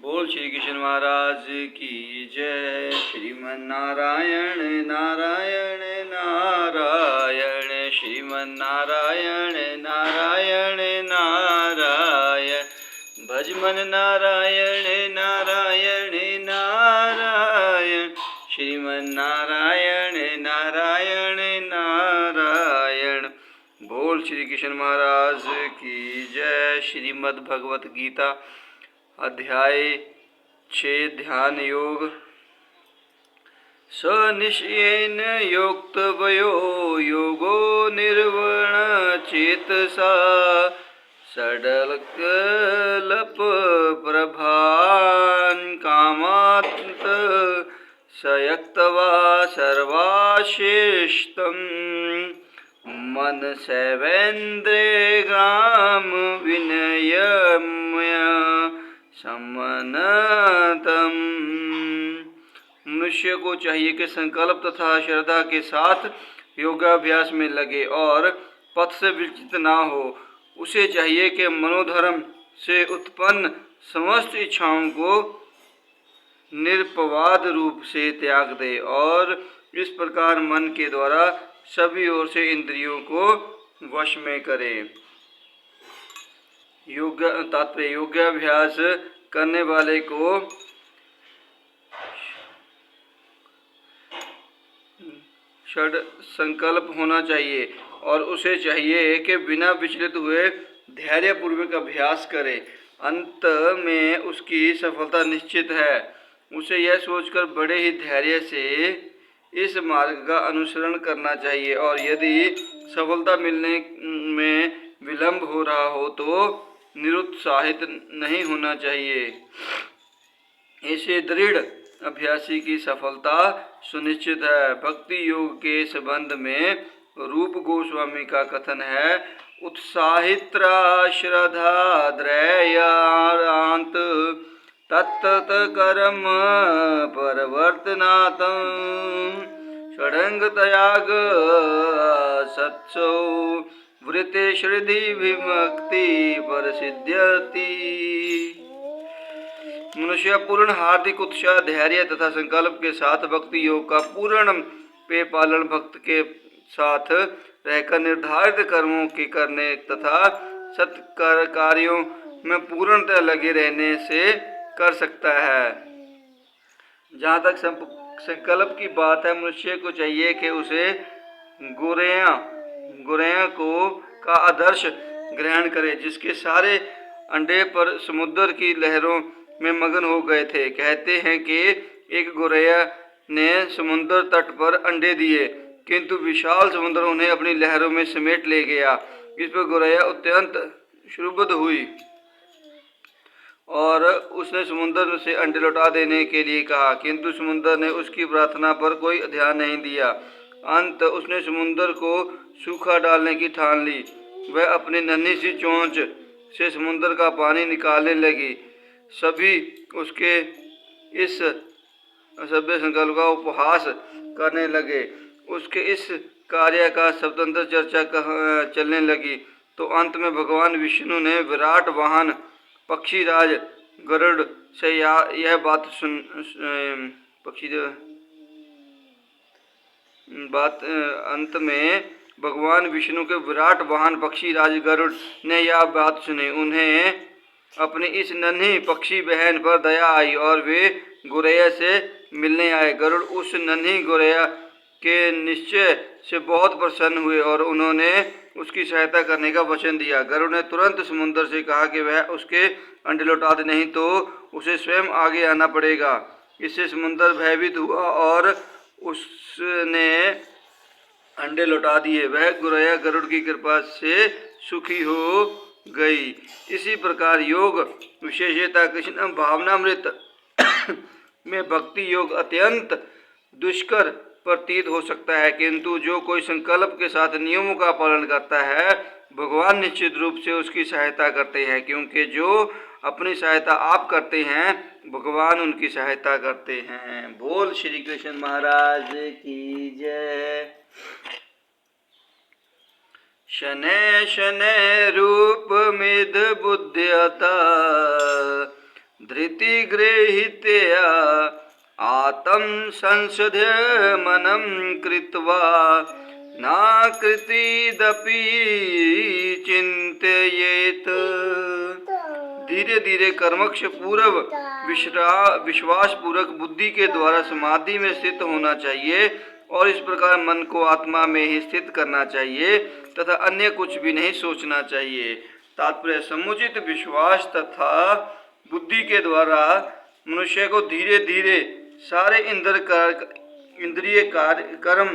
बोल श्री कृष्ण महाराज की जय। श्रीमन नारायण नारायण नारायण, श्रीमन नारायण नारायण नारायण, भजमन नारायण नारायण नारायण, श्रीमन नारायण नारायण नारायण। बोल श्री कृष्ण महाराज की जय। श्रीमद् भगवत गीता अध्याय 6 ध्यान योग। स निश्चयेन योक्तवयो योगो निर्वण चेतसा, सडलकल्प प्रभान् कामात् सयक्तवा सर्वाशेष्टम्, मनसैवेन्द्रिय ग्राम विनयम्य सम्मनतम्। मनुष्य को चाहिए कि संकल्प तथा श्रद्धा के साथ योगाभ्यास में लगे और पथ से विचलित ना हो। उसे चाहिए कि मनोधर्म से उत्पन्न समस्त इच्छाओं को निरपवाद रूप से त्याग दे और इस प्रकार मन के द्वारा सभी ओर से इंद्रियों को वश में करे। तात्पर्य योगाभ्यास करने वाले को षड संकल्प होना चाहिए और उसे चाहिए कि बिना विचलित हुए धैर्य पूर्वक अभ्यास करे। अंत में उसकी सफलता निश्चित है। उसे यह सोचकर बड़े ही धैर्य से इस मार्ग का अनुसरण करना चाहिए और यदि सफलता मिलने में विलंब हो रहा हो तो निरुत्साहित नहीं होना चाहिए। ऐसे दृढ़ अभ्यासी की सफलता सुनिश्चित है। भक्ति योग के संबंध में रूप गोस्वामी का कथन है, उत्साहित्रा श्रद्धा द्रयान्त तत्त कर्म परवर्तनात्, षडंग त्याग सत्सो वृत्ति श्रद्धि विमुक्ति परसिद्ध्यति। मनुष्य पूर्ण हार्दिक उत्साह, धैर्य तथा संकल्प के साथ भक्ति योग का पूर्ण पे पालन भक्त के साथ रहकर निर्धारित कर्मों के करने तथा सत्कार कार्यों में पूर्णतः लगे रहने से कर सकता है। जहाँ तक संकल्प की बात है, मनुष्य को चाहिए कि उसे गोरैया को का आदर्श ग्रहण करे, जिसके सारे अंडे पर समुद्र की लहरों में मगन हो गए थे। कहते हैं कि एक गोरैया ने समुद्र तट पर अंडे दिए, किंतु विशाल समुद्र उन्हें अपनी लहरों में समेट ले गया। इस पर गोरैया अत्यंत क्षुब्ध हुई और उसने समुद्र से अंडे लौटा देने के लिए कहा, किंतु समुद्र ने उसकी प्रार्थना पर कोई ध्यान नहीं दिया। अंत उसने समुद्र को सूखा डालने की ठान ली। वह अपनी नन्ही सी चोंच से समुद्र का पानी निकालने लगी। सभी उसके इस असभ्य संकल्प का उपहास करने लगे। उसके इस कार्य का स्वतंत्र चर्चा चलने लगी। तो अंत में भगवान विष्णु ने विराट वाहन पक्षीराज गरुड़ से यह बात अंत में भगवान विष्णु के विराट वाहन पक्षीराज गरुड़ ने यह बात सुनी। उन्हें अपनी इस नन्ही पक्षी बहन पर दया आई और वे गोरैया से मिलने आए। गरुड़ उस नन्ही गोरैया के निश्चय से बहुत प्रसन्न हुए और उन्होंने उसकी सहायता करने का वचन दिया। गरुड़ ने तुरंत समुद्र से कहा कि वह उसके अंडे लौटा दे, नहीं तो उसे स्वयं आगे आना पड़ेगा। इससे समुद्र भयभीत हुआ और उसने अंडे लौटा दिए। वह गोरैया गरुड़ की कृपा से सुखी हो गई। इसी प्रकार योग विशेषता कृष्ण भावनामृत में भक्ति योग अत्यंत दुष्कर प्रतीत हो सकता है, किंतु जो कोई संकल्प के साथ नियमों का पालन करता है, भगवान निश्चित रूप से उसकी सहायता करते हैं, क्योंकि जो अपनी सहायता आप करते हैं, भगवान उनकी सहायता करते हैं। बोल श्री कृष्ण महाराज की जय। शनै शनै रूप मिद बुद्ध्यता, धृति गृहीत्या आत्म संसद्य मनम कृत्वा नाकृतिदपि चिंतयेत। धीरे धीरे कर्मक्ष पूर्व विश्वास पूर्वक बुद्धि के द्वारा समाधि में स्थित होना चाहिए और इस प्रकार मन को आत्मा में ही स्थित करना चाहिए तथा अन्य कुछ भी नहीं सोचना चाहिए। तात्पर्य समुचित विश्वास तथा बुद्धि के द्वारा मनुष्य को धीरे धीरे सारे इंद्रिय कर्म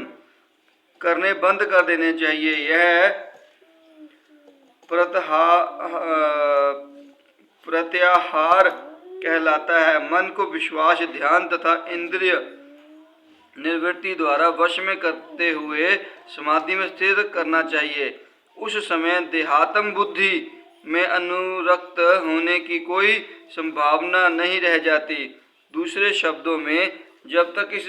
करने बंद कर देने चाहिए। यह प्रत्याहार कहलाता है। मन को विश्वास, ध्यान तथा इंद्रिय निवृत्ति द्वारा वश में करते हुए समाधि में स्थिर करना चाहिए। उस समय देहात्म बुद्धि में अनुरक्त होने की कोई संभावना नहीं रह जाती। दूसरे शब्दों में जब तक इस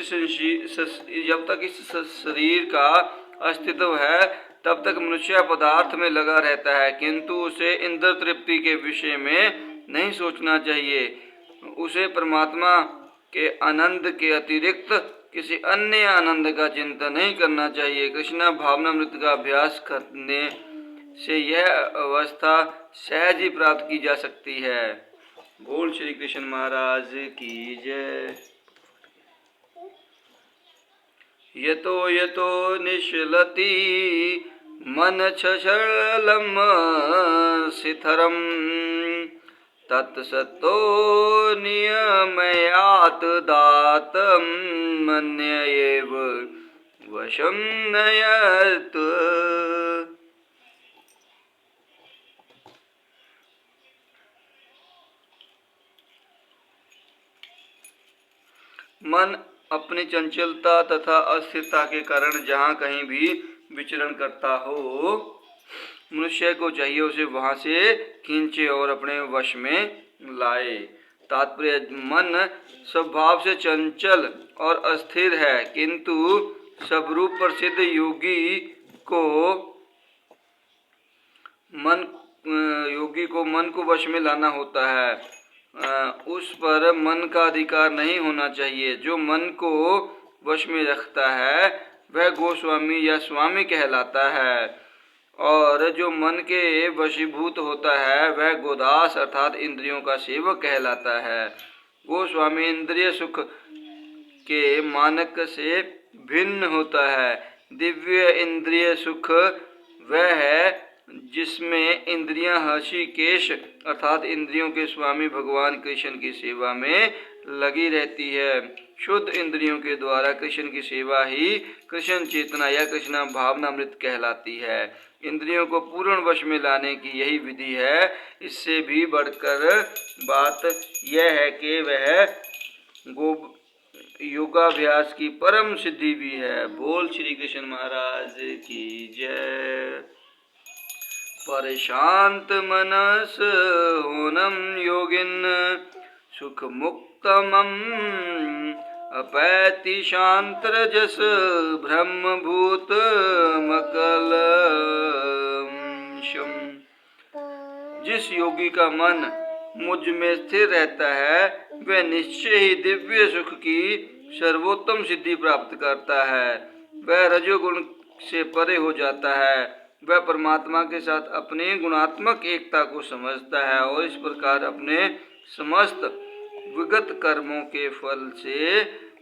शरीर का अस्तित्व है तब तक मनुष्य पदार्थ में लगा रहता है, किंतु उसे इंद्र तृप्ति के विषय में नहीं सोचना चाहिए। उसे परमात्मा के आनंद के अतिरिक्त किसी अन्य आनंद का चिंतन नहीं करना चाहिए। कृष्णा भावनामृत का अभ्यास करने से यह अवस्था सहज ही प्राप्त की जा सकती है। बोल श्री कृष्ण महाराज की जय। यतो यतो निश्चलति मन छलम शिथरम तत्सतो नियमयात दातम मन्य एव वशम नयत। मन अपनी चंचलता तथा अस्थिरता के कारण जहाँ कहीं भी विचरण करता हो, मनुष्य को चाहिए उसे वहाँ से खींचे और अपने वश में लाए। तात्पर्य मन स्वभाव से चंचल और अस्थिर है, किंतु स्वरूप प्रसिद्ध योगी को मन को वश में लाना होता है। उस पर मन का अधिकार नहीं होना चाहिए। जो मन को वश में रखता है वह गोस्वामी या स्वामी कहलाता है, और जो मन के वशीभूत होता है वह गोदास अर्थात इंद्रियों का सेवक कहलाता है। गोस्वामी इंद्रिय सुख के मानक से भिन्न होता है। दिव्य इंद्रिय सुख वह है जिसमें इंद्रियां हृषिकेश अर्थात इंद्रियों के स्वामी भगवान कृष्ण की सेवा में लगी रहती है। शुद्ध इंद्रियों के द्वारा कृष्ण की सेवा ही कृष्ण चेतना या कृष्ण भावनामृत कहलाती है। इंद्रियों को पूर्ण वश में लाने की यही विधि है। इससे भी बढ़कर बात यह है कि वह योगाभ्यास की परम सिद्धि भी है। बोल श्री कृष्ण महाराज की जय। परशांत मनस होनम योगिन सुख मुक्तमं अपैति शांतरजस ब्रह्मभूत मकलशम। जिस योगी का मन मुझ में स्थिर रहता है वह निश्चय ही दिव्य सुख की सर्वोत्तम सिद्धि प्राप्त करता है। वह रजोगुण से परे हो जाता है। वह परमात्मा के साथ अपनी गुणात्मक एकता को समझता है और इस प्रकार अपने समस्त विगत कर्मों के फल से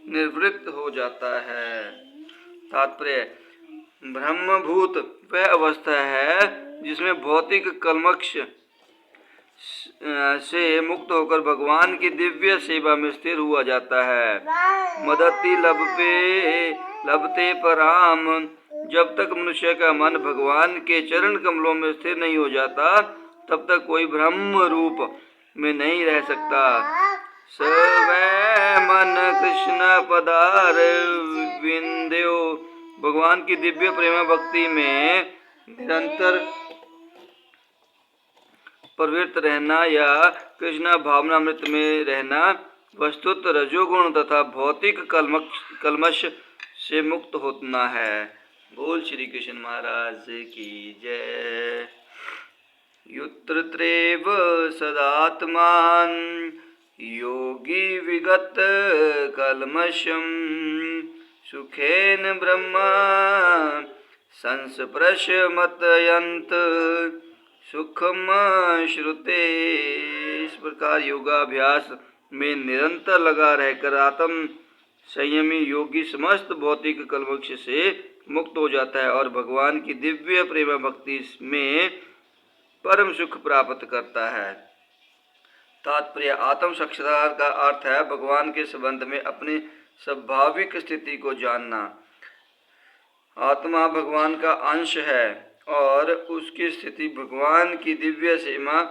निवृत्त हो जाता है। तात्पर्य ब्रह्मभूत वह अवस्था है जिसमें भौतिक कल्मष से मुक्त होकर भगवान की दिव्य सेवा में स्थिर हुआ जाता है। मदति लभते पराम। जब तक मनुष्य का मन भगवान के चरण कमलों में स्थिर नहीं हो जाता तब तक कोई ब्रह्म रूप में नहीं रह सकता। सवै मन कृष्ण पदार विंध्यो। भगवान की दिव्य प्रेम भक्ति में निरंतर प्रवृत्त रहना या कृष्ण भावनामृत में रहना वस्तुत रजोगुण तथा भौतिक कल्मष से मुक्त होना है। बोल श्री कृष्ण महाराज की जय। युत्र त्रेव सदात्मान योगी विगत कल्मषं सुखेन ब्रह्मा संस्पृशमतयन्त सुखम श्रुते। इस प्रकार योगाभ्यास में निरंतर लगा रहकर आत्म संयमी योगी समस्त भौतिक कल्मष से मुक्त हो जाता है और भगवान की दिव्य प्रेम भक्ति में परम सुख प्राप्त करता है। तात्पर्य आत्म साक्षात्कार का अर्थ है भगवान के संबंध में अपनी स्वाभाविक स्थिति को जानना। आत्मा भगवान का अंश है और उसकी स्थिति भगवान की दिव्य सेवा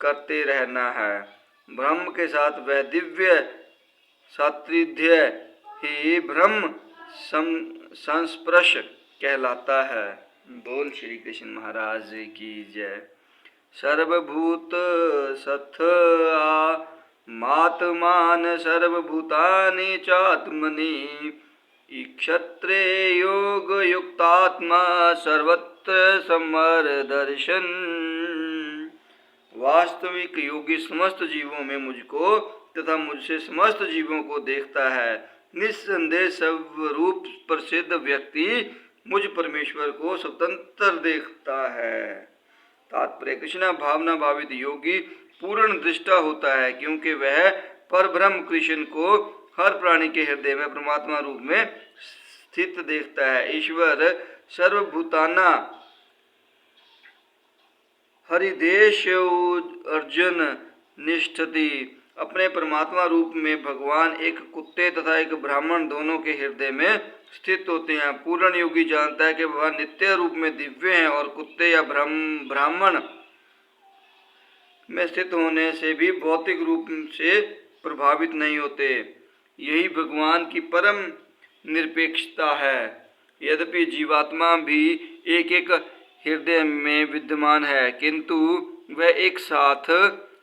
करते रहना है। ब्रह्म के साथ वह दिव्य सात्रिध्य ही ब्रह्म संस्पर्श कहलाता है। बोल श्री कृष्ण महाराज की जय। सर्वभूत सथ आत्मान सर्वभूतानि चात्मनि क्षत्रे योग युक्तात्मा सर्वत्र समरदर्शन। वास्तविक योगी समस्त जीवों में मुझको तथा मुझसे समस्त जीवों को देखता है। निस्संदेह सर्वरूप प्रसिद्ध व्यक्ति मुझ परमेश्वर को स्वतंत्र देखता है। तात्पर्य कृष्ण भावना भावित योगी पूर्ण दृष्टा होता है क्योंकि वह परब्रह्म कृष्ण को हर प्राणी के हृदय में परमात्मा रूप में स्थित देखता है। ईश्वर सर्वभूताना हरिदेश अर्जुन निष्ठति। अपने परमात्मा रूप में भगवान एक कुत्ते तथा एक ब्राह्मण दोनों के हृदय में स्थित होते हैं। पूर्ण योगी जानता है कि वह नित्य रूप में दिव्य हैं और कुत्ते या ब्राह्मण में स्थित होने से भी भौतिक रूप से प्रभावित नहीं होते। यही भगवान की परम निरपेक्षता है। यद्यपि जीवात्मा भी एक एक हृदय में विद्यमान है किंतु वह एक साथ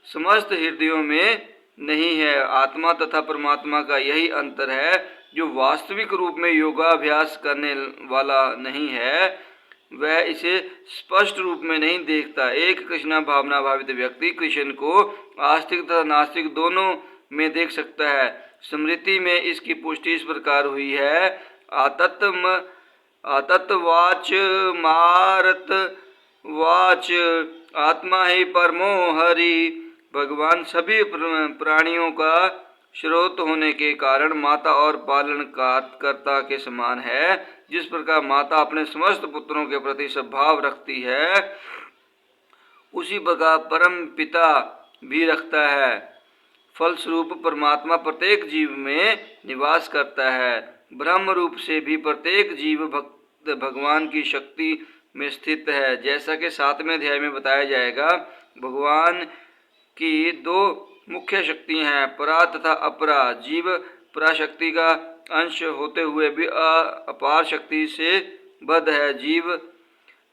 समस्त हृदयों में नहीं है। आत्मा तथा परमात्मा का यही अंतर है। जो वास्तविक रूप में योगाभ्यास करने वाला नहीं है वह इसे स्पष्ट रूप में नहीं देखता। एक कृष्णा भावना भावित व्यक्ति कृष्ण को आस्तिक तथा नास्तिक दोनों में देख सकता है। स्मृति में इसकी पुष्टि इस प्रकार हुई है। आतत्वाच मारत वाच आत्मा ही परमो हरि। भगवान सभी प्राणियों का स्रोत होने के कारण माता और पालन कर्ता के समान है। जिस प्रकार माता अपने समस्त पुत्रों के प्रति सद्भाव रखती है उसी प्रकार परम पिता भी रखता है। फलस्वरूप परमात्मा प्रत्येक जीव में निवास करता है। ब्रह्म रूप से भी प्रत्येक जीव भगवान की शक्ति में स्थित है। जैसा कि 7वें अध्याय में बताया जाएगा, भगवान की दो मुख्य शक्तियां हैं, परा तथा अपरा। जीव पराशक्ति का अंश होते हुए भी अपार शक्ति से बद्ध है। जीव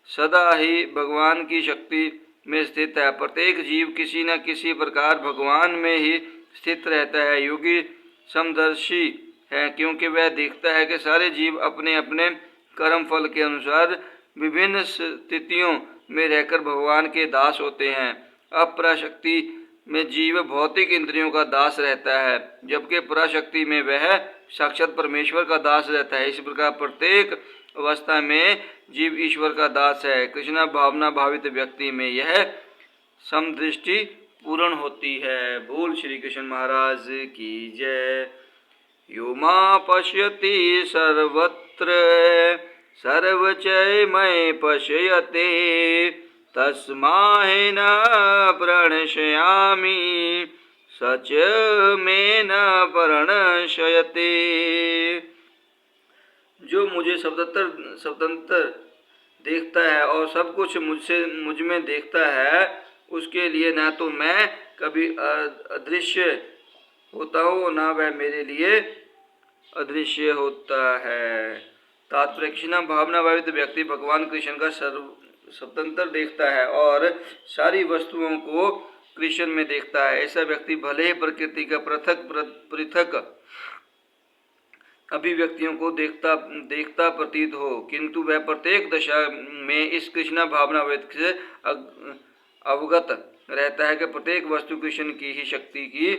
सदा ही भगवान की शक्ति में स्थित है। प्रत्येक जीव किसी न किसी प्रकार भगवान में ही स्थित रहता है। योगी समदर्शी है क्योंकि वह देखता है कि सारे जीव अपने अपने कर्म फल के अनुसार विभिन्न स्थितियों में रहकर भगवान के दास होते हैं। अपराशक्ति में जीव भौतिक इंद्रियों का दास रहता है जबकि पराशक्ति में वह साक्षात परमेश्वर का दास रहता है। इस प्रकार प्रत्येक अवस्था में जीव ईश्वर का दास है। कृष्णा भावना भावित व्यक्ति में यह समदृष्टि पूर्ण होती है। बोल श्री कृष्ण महाराज की जय। यो मा पश्यति सर्वत्र सर्वचैमय पश्यते तस्मै न प्रणश्यामि सच में न प्रणश्यते। जो मुझे स्वतंत्र देखता है और सब कुछ मुझ में देखता है उसके लिए न तो मैं कभी अदृश्य होता हूँ न वह मेरे लिए अदृश्य होता है। तात्पर्य कृष्ण भावना भावित व्यक्ति भगवान कृष्ण का स्वतंत्र देखता है और सारी वस्तुओं को कृष्ण में देखता है। ऐसा व्यक्ति भले ही प्रकृति का पृथक अभिव्यक्तियों को देखता प्रतीत हो किंतु वह प्रत्येक दशा में इस कृष्णा भावना व्यक्ति से अवगत रहता है कि प्रत्येक वस्तु कृष्ण की ही शक्ति की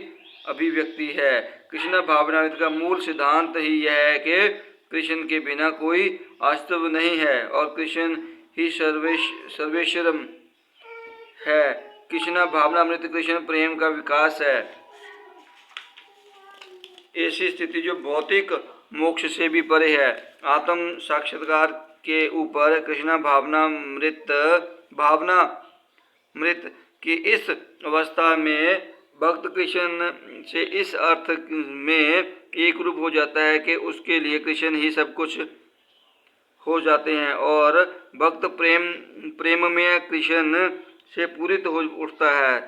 अभिव्यक्ति है। कृष्ण भावनामृत का मूल सिद्धांत ही यह है कि कृष्ण के बिना कोई अस्तित्व नहीं है और कृष्ण ही सर्वेश्वरम है। कृष्ण भावनामृत कृष्ण प्रेम का विकास है। ऐसी स्थिति जो भौतिक मोक्ष से भी परे है। आत्म साक्षात्कार के ऊपर कृष्ण भावनामृत की इस अवस्था में भक्त कृष्ण से इस अर्थ में एक रूप हो जाता है कि उसके लिए कृष्ण ही सब कुछ हो जाते हैं और भक्त प्रेम में कृष्ण से पूरित हो उठता है।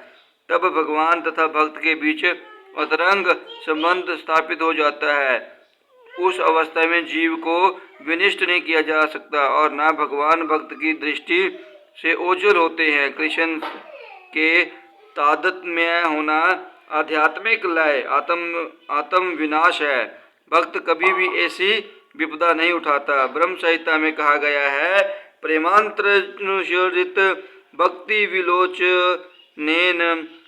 तब भगवान तथा भक्त के बीच अंतरंग संबंध स्थापित हो जाता है। उस अवस्था में जीव को विनिष्ट नहीं किया जा सकता और ना भगवान भक्त की दृष्टि से ओझल होते हैं। कृष्ण के तादात्म्य होना आध्यात्मिक लय आत्म विनाश है। भक्त कभी भी ऐसी विपदा नहीं उठाता। ब्रह्म संहिता में कहा गया है, प्रेमांतरनुशोरित भक्ति विलोचनेन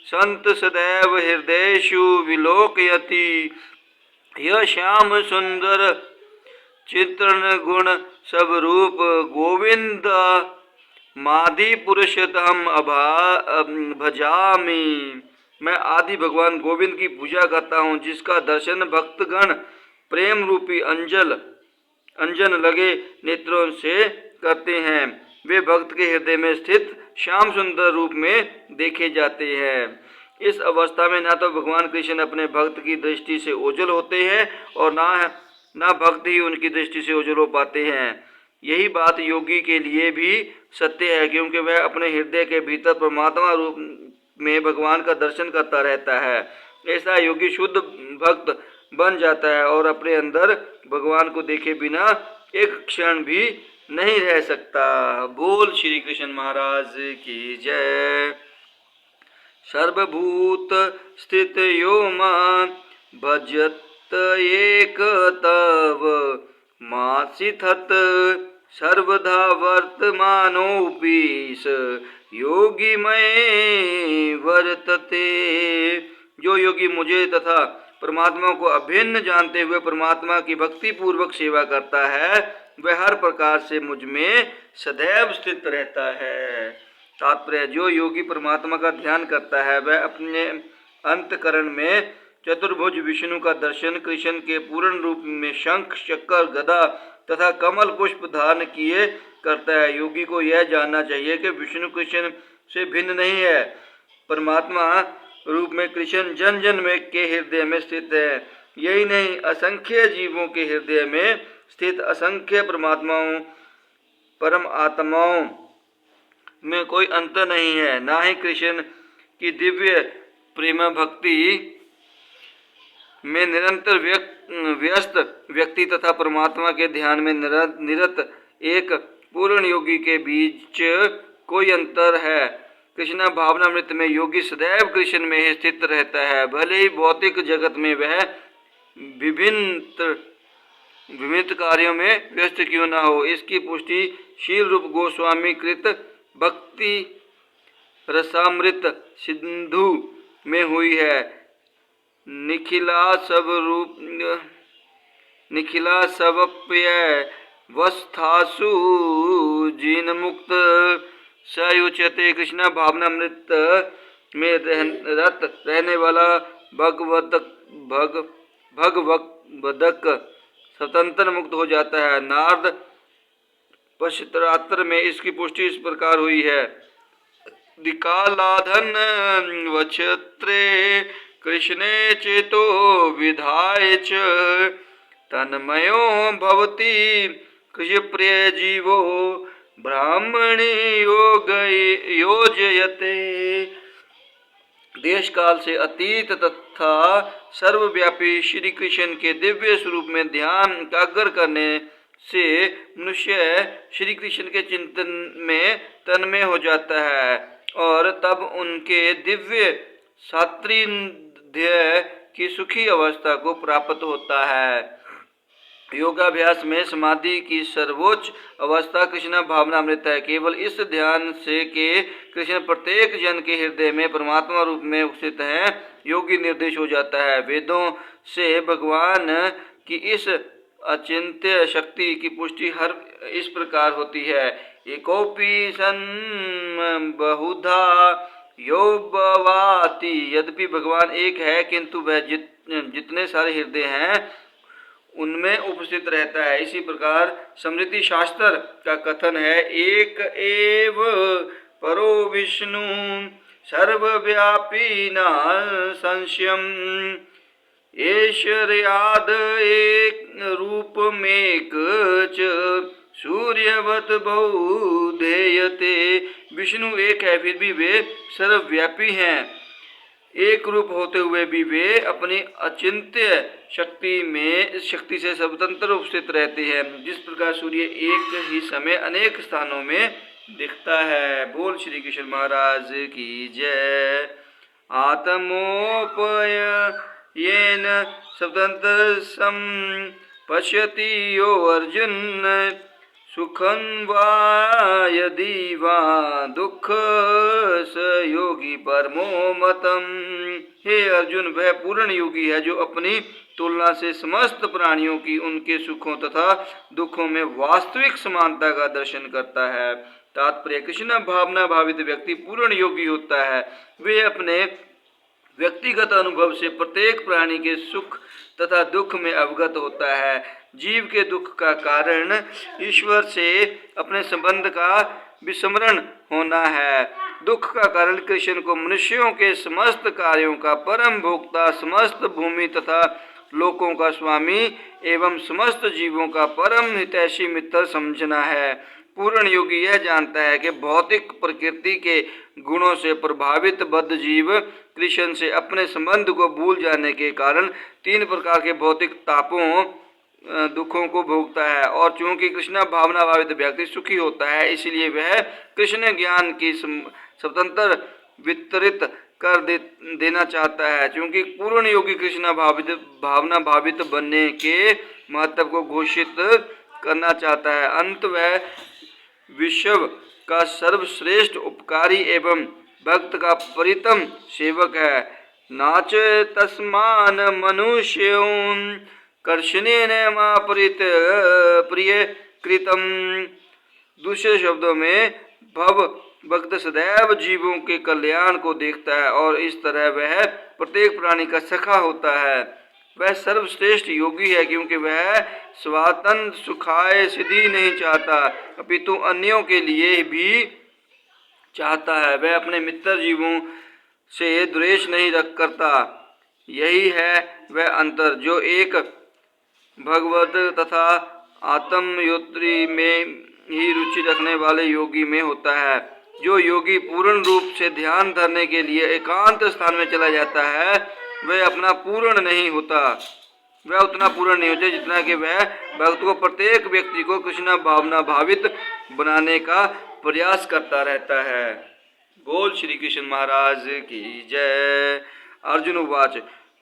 संत सदैव हृदयेषु विलोकयति। यह श्याम सुंदर चित्रण गुण सब रूप गोविंद मादि पुरुषोत्तम भजामि। मैं आदि भगवान गोविंद की पूजा करता हूँ, जिसका दर्शन भक्तगण प्रेम रूपी अंजन लगे नेत्रों से करते हैं। वे भक्त के हृदय में स्थित श्याम सुंदर रूप में देखे जाते हैं। इस अवस्था में ना तो भगवान कृष्ण अपने भक्त की दृष्टि से ओझल होते हैं और ना भक्त ही उनकी दृष्टि से ओझल हो पाते हैं। यही बात योगी के लिए भी सत्य है, क्योंकि वह अपने हृदय के भीतर परमात्मा रूप में भगवान का दर्शन करता रहता है। ऐसा योगी शुद्ध भक्त बन जाता है और अपने अंदर भगवान को देखे बिना एक क्षण भी नहीं रह सकता। बोल श्री कृष्ण महाराज की जय। सर्वभूत स्थित यो मां भजत एक तव मासिथत सर्वधा वर्तमानोऽपि स योगी मये वर्तते। जो योगी मुझे तथा परमात्मा को अभिन्न जानते हुए परमात्मा की भक्ति पूर्वक सेवा करता है, वह हर प्रकार से मुझ में सदैव स्थित रहता है। तात्पर्य, जो योगी परमात्मा का ध्यान करता है वह अपने अंतकरण में चतुर्भुज विष्णु का दर्शन कृष्ण के पूर्ण रूप में शंख चक्र गदा तथा कमल पुष्प धारण किए करता है। योगी को यह जानना चाहिए कि विष्णु कृष्ण से भिन्न नहीं है। परमात्मा रूप में कृष्ण जन जन में के हृदय में स्थित है। यही नहीं, असंख्य जीवों के हृदय में स्थित असंख्य परम आत्माओं में कोई अंतर नहीं है। ना ही कृष्ण की दिव्य प्रेम भक्ति में निरंतर व्यस्त व्यक्ति तथा परमात्मा के ध्यान में निरत एक पूर्ण योगी के बीच कोई अंतर है। कृष्ण भावनामृत में योगी सदैव कृष्ण में ही स्थित रहता है, भले ही भौतिक जगत में वह विभिन्न कार्यों में व्यस्त क्यों न हो। इसकी पुष्टि शील रूप गोस्वामी कृत भक्ति रसामृत सिंधु में हुई है। निखिला सबप्य वस्थासु जीन मुक्त सयुच्यते। कृष्णा भावनामृत में रत रहने वाला भगवदक स्वतंत्र मुक्त हो जाता है। नारद पश्चित्रात्र में इसकी पुष्टि इस प्रकार हुई है। दिकालाधन वक्षत्रे कृष्णे चेतो विधाय च तन्मयो भवति कृष्णप्रिय जीवो ब्राह्मणे योजयते। देश काल से अतीत तथा सर्वव्यापी श्री कृष्ण के दिव्य स्वरूप में ध्यान एकाग्र करने से मनुष्य श्री कृष्ण के चिंतन में तन्मय हो जाता है और तब उनके दिव्य सात्रिध्य की सुखी अवस्था को प्राप्त होता है। योगाभ्यास में समाधि की सर्वोच्च अवस्था कृष्ण भावनामृत है। केवल इस ध्यान से कि कृष्ण प्रत्येक जन के हृदय में परमात्मा रूप में उपस्थित है, योगी निर्देश हो जाता है। वेदों से भगवान की इस अचिंत्य शक्ति की पुष्टि हर इस प्रकार होती है। एकोपि सन बहुधा योबवाति। यद्यपि भगवान एक है, किंतु वह जितने सारे हृदय हैं उनमें उपस्थित रहता है। इसी प्रकार स्मृति शास्त्र का कथन है, एक एव परो विष्णु सर्वव्यापी न संशयम। ऐश्वर्याद एक रूपमेक च सूर्यवत बहुधेयते। विष्णु एक है, फिर भी वे सर्वव्यापी हैं। एक रूप होते हुए भी वे अपनी अचिंत्य शक्ति से स्वतंत्र उपस्थित रहते हैं। जिस प्रकार सूर्य एक ही समय अनेक स्थानों में दिखता है। बोल श्री कृष्ण महाराज की जय। आत्मोपय येन स्वतंत्र सम पश्यति यो अर्जुन सुखं वा यदि वा दुख स योगी परमो मतम। हे अर्जुन, वह पूर्ण योगी है जो अपनी तुलना से समस्त प्राणियों की उनके सुखों तथा दुखों में वास्तविक समानता का दर्शन करता है। तात्पर्य, कृष्ण भावना भावित व्यक्ति पूर्ण योगी होता है। वे अपने व्यक्तिगत अनुभव से प्रत्येक प्राणी के सुख तथा दुख में अवगत होता है। जीव के दुख का कारण ईश्वर से अपने संबंध का विस्मरण होना है। दुख का कारण कृष्ण को मनुष्यों के समस्त कार्यों का परम भोक्ता, समस्त भूमि तथा लोकों का स्वामी एवं समस्त जीवों का परम हितैषी मित्र समझना है। पूर्ण योगी यह जानता है कि भौतिक प्रकृति के गुणों से प्रभावित बद्ध जीव कृष्ण से अपने संबंध को भूल जाने के कारण 3 प्रकार के भौतिक तापों दुखों को भोगता है। और चूंकि कृष्ण भावना भावित व्यक्ति सुखी होता है, इसलिए वह कृष्ण ज्ञान की स्वतंत्र वितरित कर देना चाहता है। चूंकि पूर्ण योगी कृष्ण भावना भावित बनने के महत्व को घोषित करना चाहता है। अंत वह विश्व का सर्वश्रेष्ठ उपकारी एवं भक्त का परितम सेवक है। नाच तस्मान मनुष्यों कर्षणेन मापरित प्रिय कृतम। दूसरे शब्दों में, भव भक्त सदैव जीवों के कल्याण को देखता है और इस तरह वह प्रत्येक प्राणी का सखा होता है। वह सर्वश्रेष्ठ योगी है क्योंकि वह स्वातंत्र सुखाय सिद्धि नहीं चाहता, अपितु अन्यों के लिए भी चाहता है। वह अपने मित्र जीवों से द्वेष नहीं करता। यही है वह अंतर जो एक भगवत तथा आत्मयोत्री में ही रुचि रखने वाले योगी में होता है। जो योगी पूर्ण रूप से ध्यान धरने के लिए एकांत स्थान में चला जाता है, वह अपना पूर्ण नहीं होता। वह उतना पूर्ण नहीं होता जितना कि वह भक्त को, प्रत्येक व्यक्ति को कृष्ण भावना भावित बनाने का प्रयास करता रहता है। बोल श्री कृष्ण महाराज की जय। अर्जुन उवाच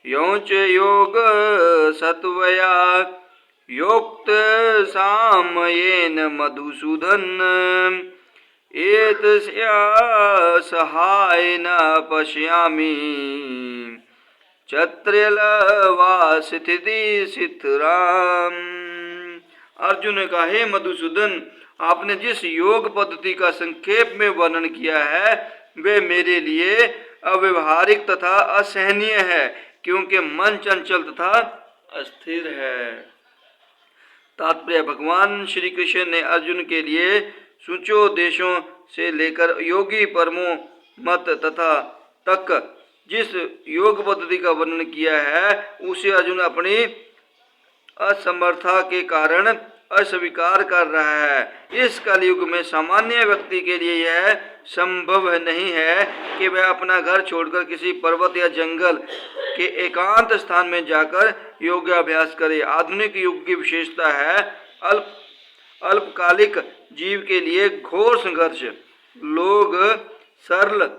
योच योग सत्वया योक्त सामयेन मधुसूदन एतस्या सहायेन पश्यामि चत्रलवासिति सिद्धराम। अर्जुन ने कहा, हे मधुसूदन, आपने जिस योग पद्धति का संक्षेप में वर्णन किया है वे मेरे लिए अव्यवहारिक तथा असहनीय है, क्योंकि मन चंचल तथा अस्थिर है। तात्पर्य, भगवान श्री कृष्ण ने अर्जुन के लिए सूचो देशों से लेकर योगी परमो मत तथा तक जिस योग पद्धति का वर्णन किया है उसे अर्जुन अपनी असमर्था के कारण अस्वीकार कर रहा है। इस कलयुग में सामान्य व्यक्ति के लिए यह संभव नहीं है कि वह अपना घर छोड़कर किसी पर्वत या जंगल के एकांत स्थान में जाकर योगाभ्यास करे। आधुनिक युग की विशेषता है अल्पकालिक जीव के लिए घोर संघर्ष। लोग सरल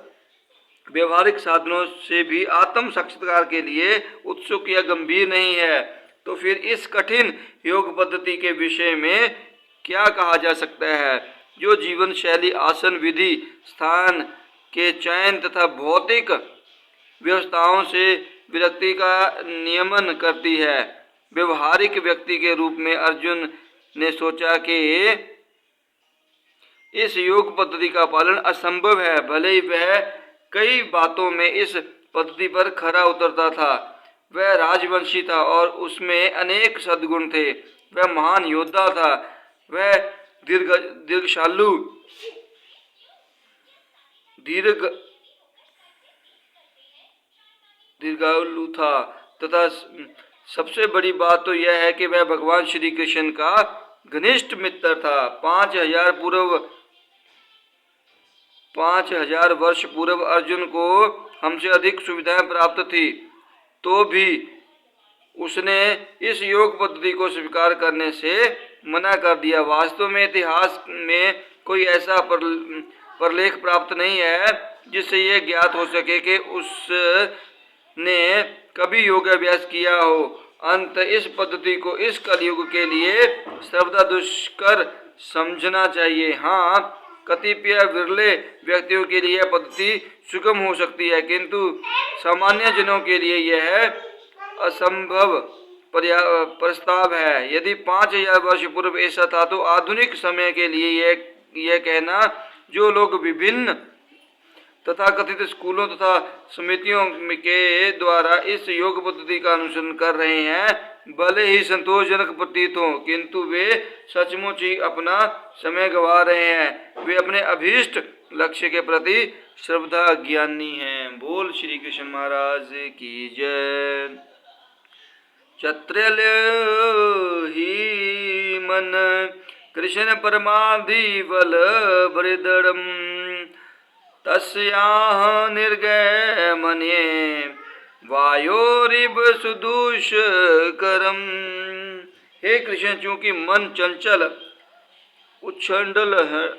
व्यवहारिक साधनों से भी आत्म साक्षात्कार के लिए उत्सुक या गंभीर नहीं है। तो फिर इस कठिन योग पद्धति के विषय में क्या कहा जा सकता है, जो जीवन शैली, आसन विधि, स्थान के चयन तथा भौतिक व्यवस्थाओं से विरक्ति का नियमन करती है। व्यवहारिक व्यक्ति के रूप में अर्जुन ने सोचा कि इस योग पद्धति का पालन असंभव है। भले ही वह कई बातों में इस पद्धति पर खरा उतरता था। वह राजवंशी था और उसमें अनेक सद्गुण थे। वह महान योद्धा था। वह दीर्घालु था तथा सबसे बड़ी बात तो यह है कि वह भगवान श्री कृष्ण का घनिष्ठ मित्र था। 5000 वर्ष पूर्व अर्जुन को हमसे अधिक सुविधाएं प्राप्त थी, तो भी उसने इस योग पद्धति को स्वीकार करने से मना कर दिया। वास्तव में इतिहास में कोई ऐसा प्रलेख प्राप्त नहीं है जिससे यह ज्ञात हो सके कि उसने कभी योगाभ्यास किया हो। अंत इस पद्धति को इस कलयुग के लिए सर्वदा दुष्कर समझना चाहिए। हाँ, कतिपय विरले व्यक्तियों के लिए यह पद्धति सुगम हो सकती है, किंतु सामान्य जनों के लिए यह असंभव प्रस्ताव है। यदि 5000 वर्ष पूर्व ऐसा था, तो आधुनिक समय के लिए यह कहना, जो लोग विभिन्न तथाकथित स्कूलों तथा समितियों के द्वारा इस योग पद्धति का अनुसरण कर रहे हैं, भले ही संतोषजनक प्रतीत हो, किंतु वे सचमुच ही अपना समय गंवा रहे हैं। वे अपने अभीष्ट लक्ष्य के प्रति श्रद्धा ज्ञानी हैं। बोल श्री कृष्ण महाराज की जय। चत्रल ही मन कृष्ण परमाधि बल बृदड़म तस्याह निर्गय मने वायोरिव सुदूष करम। हे कृष्ण, चूंकि मन चंचल, उच्छृंखल,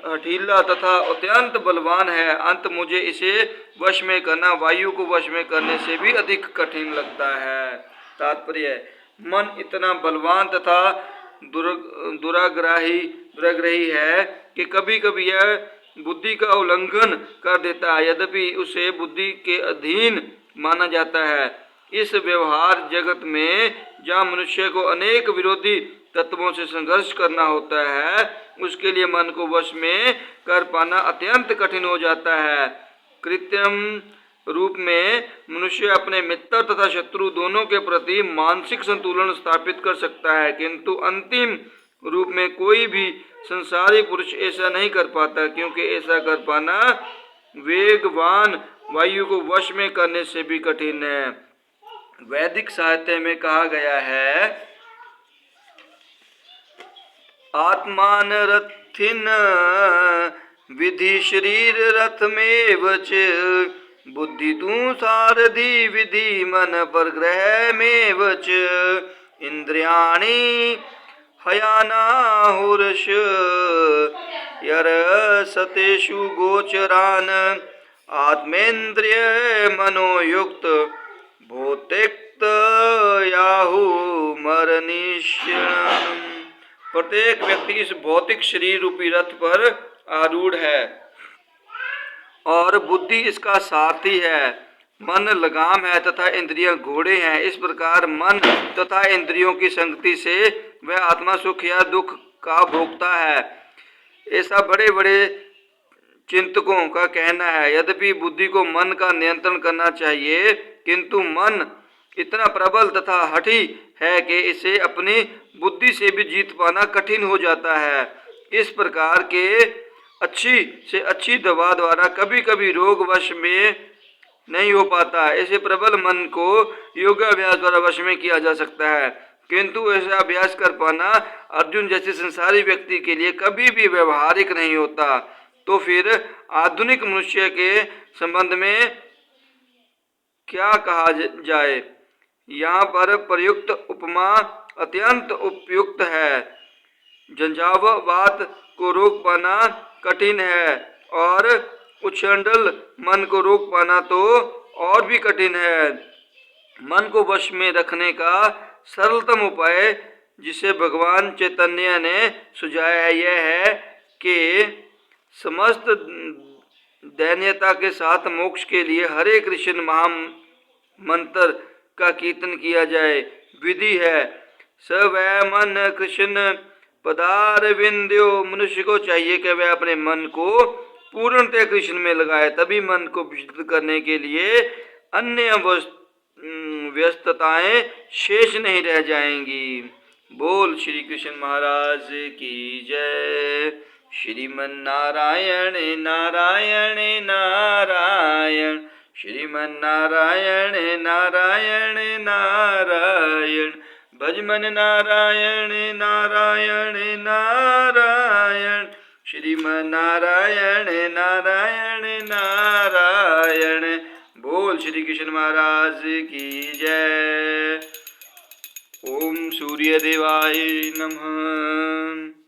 हठीला तथा अत्यंत बलवान है, अंत मुझे इसे वश में करना वायु को वश में करने से भी अधिक कठिन लगता है। तात्पर्य: मन इतना बलवान तथा दुराग्रही है कि कभी कभी यह बुद्धि का उल्लंघन कर देता है, यद्यपि उसे बुद्धि के अधीन माना जाता है। इस व्यवहार जगत में जहाँ मनुष्य को अनेक विरोधी तत्वों से संघर्ष करना होता है, उसके लिए मन को वश में कर पाना अत्यंत कठिन हो जाता है। कृत्रिम रूप में मनुष्य अपने मित्र तथा शत्रु दोनों के प्रति मानसिक संतुलन स्थापित कर सकता है, किंतु अंतिम रूप में कोई भी संसारी पुरुष ऐसा नहीं कर पाता, क्योंकि ऐसा कर पाना वेगवान वायु को वश में करने से भी कठिन है। वैदिक साहित्य में कहा गया है, आत्मान रथिन विधि शरीर रथ में वच, बुद्धि तू सारथी विधि मन पर ग्रह में वच, इंद्रियाणि हयानाहुर्ष यर सतेषु गोचरान, आत्मेन्द्रिय मनोयुक्त भौतिक्त याहु मरनिष्यम्। प्रत्येक व्यक्ति इस भौतिक शरीर रूपी रथ पर आरूढ़ है और बुद्धि इसका सारथी है। मन लगाम है तथा इंद्रियां घोड़े हैं। इस प्रकार मन तथा इंद्रियों की संगति से वह आत्मा सुख या दुख का भोगता है, ऐसा बड़े बड़े चिंतकों का कहना है। यद्यपि बुद्धि को मन का नियंत्रण करना चाहिए, किंतु मन इतना प्रबल तथा हठी है कि इसे अपनी बुद्धि से भी जीत पाना कठिन हो जाता है। इस प्रकार के अच्छी से अच्छी दवा द्वारा कभी कभी रोग वश में नहीं हो पाता। ऐसे प्रबल मन को योगाभ्यास द्वारा वश में किया जा सकता है, किंतु ऐसा अभ्यास कर पाना अर्जुन जैसे संसारी व्यक्ति के लिए कभी भी व्यवहारिक नहीं होता। तो फिर आधुनिक मनुष्य के संबंध में क्या कहा जाए? यहाँ पर प्रयुक्त उपमा अत्यंत उपयुक्त है। झंझावात को रोक पाना कठिन है और उच्छृंखल मन को रोक पाना तो और भी कठिन है। मन को वश में रखने का सरलतम उपाय जिसे भगवान चैतन्य ने सुझाया यह है कि समस्त दैन्यता के साथ मोक्ष के लिए हरे कृष्ण महामंत्र का कीर्तन किया जाए। विधि है स वै मन कृष्ण पदारविंद्यो। मनुष्य को चाहिए कि वह अपने मन को पूर्णतः कृष्ण में लगाए, तभी मन को विचलित करने के लिए अन्य व्यस्तताएं शेष नहीं रह जाएंगी। बोल श्री कृष्ण महाराज की जय। श्रीमन नारायण नारायण नारायण, श्रीमन नारायण नारायण नारायण, भजमन नारायण नारायण नारायण, श्रीमन नारायण नारायण नारायण। बोल श्री कृष्ण महाराज की जय। ओम सूर्य देवाय नमः।